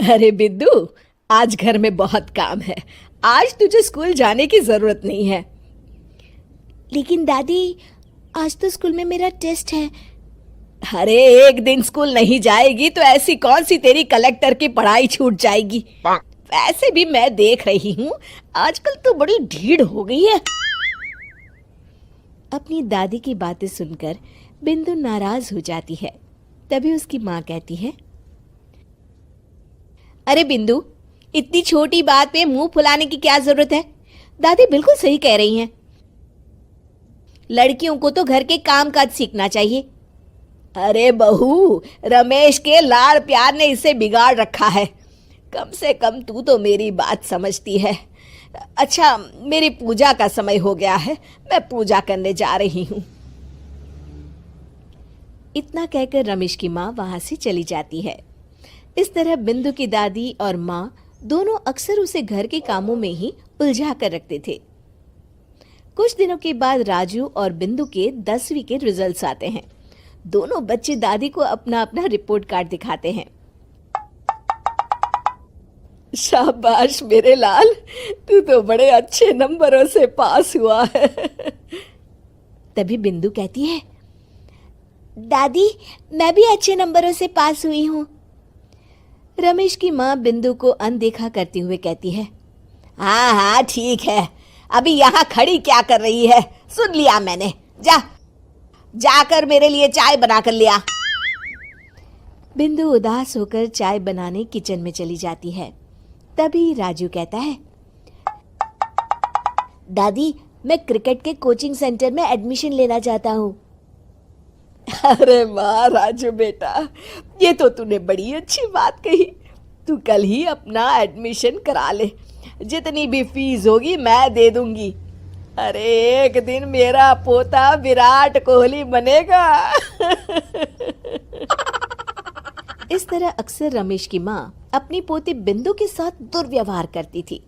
अरे बिद्दू, आज घर में बहुत काम है। आज तुझे स्कूल जाने की जरूरत नहीं है। लेकिन दादी, आज तो स्कूल में मेरा टेस्ट है। अरे एक दिन स्कूल नहीं जाएगी तो ऐसी कौन सी तेरी कलेक्टर की पढ़ाई छूट जाएगी। वैसे भी मैं देख रही हूँ आजकल तो बड़ी ढीठ हो गई है। अपनी दादी की बातें सुनकर बिंदु नाराज हो जाती है। तभी उसकी माँ कहती है, अरे बिंदु, इतनी छोटी बात पे मुंह फुलाने की क्या जरूरत है। दादी बिल्कुल सही कह रही हैं। लड़कियों को तो घर के काम काज सीखना चाहिए। अरे बहू, रमेश के लाड़ प्यार ने इसे बिगाड़ रखा है। कम से कम तू तो मेरी बात समझती है। अच्छा, मेरी पूजा का समय हो गया है, मैं पूजा करने जा रही हूँ। इतना कहकर रमेश की माँ वहां से चली जाती है। इस तरह बिंदु की दादी और माँ दोनों अक्सर उसे घर के कामों में ही उलझा कर रखते थे। कुछ दिनों के बाद राजू और बिंदु के 10वीं के रिजल्ट्स आते हैं। दोनों बच्चे दादी को अपना अपना रिपोर्ट कार्ड दिखाते हैं। शाबाश मेरे लाल, तू तो बड़े अच्छे नंबरों से पास हुआ है। तभी बिंदु कहती है, दादी मैं भी अच्छे नंबरों से पास हुई हूँ। रमेश की माँ बिंदु को अनदेखा करते हुए कहती है, हाँ हाँ ठीक है, अभी यहाँ खड़ी क्या कर रही है, सुन लिया मैंने। जाकर मेरे लिए चाय बना कर लिया। बिंदु उदास होकर चाय बनाने किचन में चली जाती है। तभी राजू कहता है, दादी मैं क्रिकेट के कोचिंग सेंटर में एडमिशन लेना चाहता हूँ। अरे वाह राजू बेटा, ये तो तूने बड़ी अच्छी बात कही। तू कल ही अपना एडमिशन करा ले, जितनी भी फीस होगी मैं दे दूंगी। अरे एक दिन मेरा पोता विराट कोहली बनेगा। इस तरह अक्सर रमेश की माँ अपनी पोती बिंदु के साथ दुर्व्यवहार करती थी।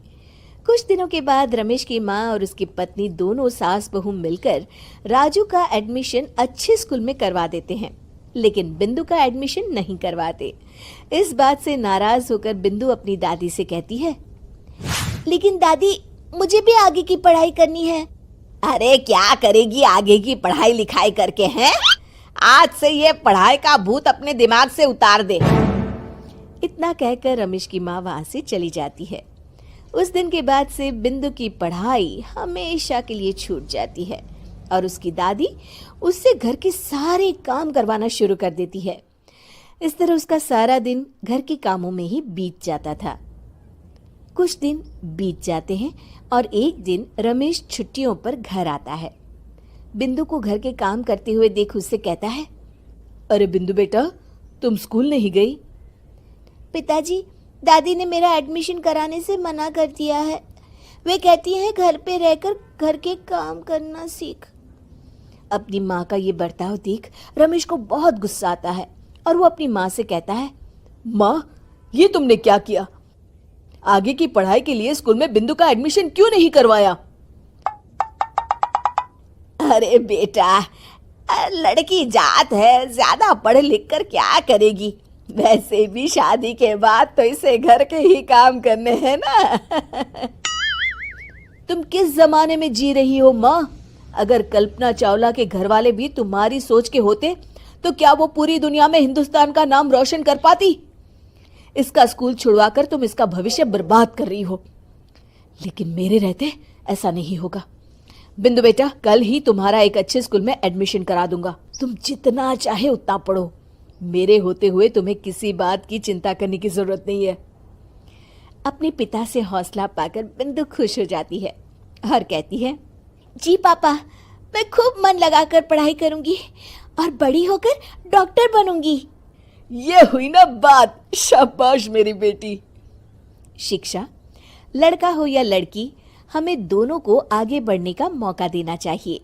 कुछ दिनों के बाद रमेश की माँ और उसकी पत्नी दोनों सास बहू मिलकर राजू का एडमिशन अच्छे स्कूल में करवा देते हैं, लेकिन बिंदु का एडमिशन नहीं करवाते। इस बात से नाराज होकर बिंदु अपनी दादी से कहती है, लेकिन दादी मुझे भी आगे की पढ़ाई करनी है। अरे क्या करेगी आगे की पढ़ाई लिखाई करके, हैं? आज से ये पढ़ाई का भूत अपने दिमाग से उतार दे। इतना कहकर रमेश की माँ वहां से चली जाती है। उस दिन के बाद से बिंदु की पढ़ाई हमेशा के लिए छूट जाती है और उसकी दादी उससे घर के सारे काम करवाना शुरू कर देती है। इस तरह उसका सारा दिन घर के कामों में ही बीत जाता था। कुछ दिन बीत जाते हैं और एक दिन रमेश छुट्टियों पर घर आता है। बिंदु को घर के काम करते हुए देख उससे कहता है, अरे बिंदु बेटा, तुम स्कूल नहीं गई? पिताजी, दादी ने मेरा एडमिशन कराने से मना कर दिया है। वे कहती हैं घर पे रहकर घर के काम करना सीख। अपनी माँ का ये बर्ताव देख रमेश को बहुत गुस्सा आता है और वो अपनी माँ से कहता है, माँ ये तुमने क्या किया? आगे की पढ़ाई के लिए स्कूल में बिंदु का एडमिशन क्यों नहीं करवाया? अरे बेटा, लड़की जात है, ज्यादा पढ़ लिख कर क्या करेगी? वैसे भी शादी के बाद तो इसे घर के ही काम करने हैं ना। तुम किस जमाने में जी रही हो माँ? अगर कल्पना चावला के घर वाले भी तुम्हारी सोच के होते तो क्या वो पूरी दुनिया में हिंदुस्तान का नाम रोशन कर पाती? इसका स्कूल छुड़वाकर तुम इसका भविष्य बर्बाद कर रही हो, लेकिन मेरे रहते ऐसा नहीं होगा। बिंदु बेटा, कल ही तुम्हारा एक अच्छे स्कूल में एडमिशन करा दूंगा। तुम जितना चाहे उतना पढ़ो। मेरे होते हुए तुम्हें किसी बात की चिंता करने की जरूरत नहीं है। अपने पिता से हौसला पाकर बिंदु खुश हो जाती है और कहती है, जी पापा, मैं खूब मन लगाकर पढ़ाई करूंगी और बड़ी होकर डॉक्टर बनूंगी। ये हुई ना बात, शाबाश मेरी बेटी। शिक्षा, लड़का हो या लड़की, हमें दोनों को आगे बढ़ने का मौका देना चाहिए।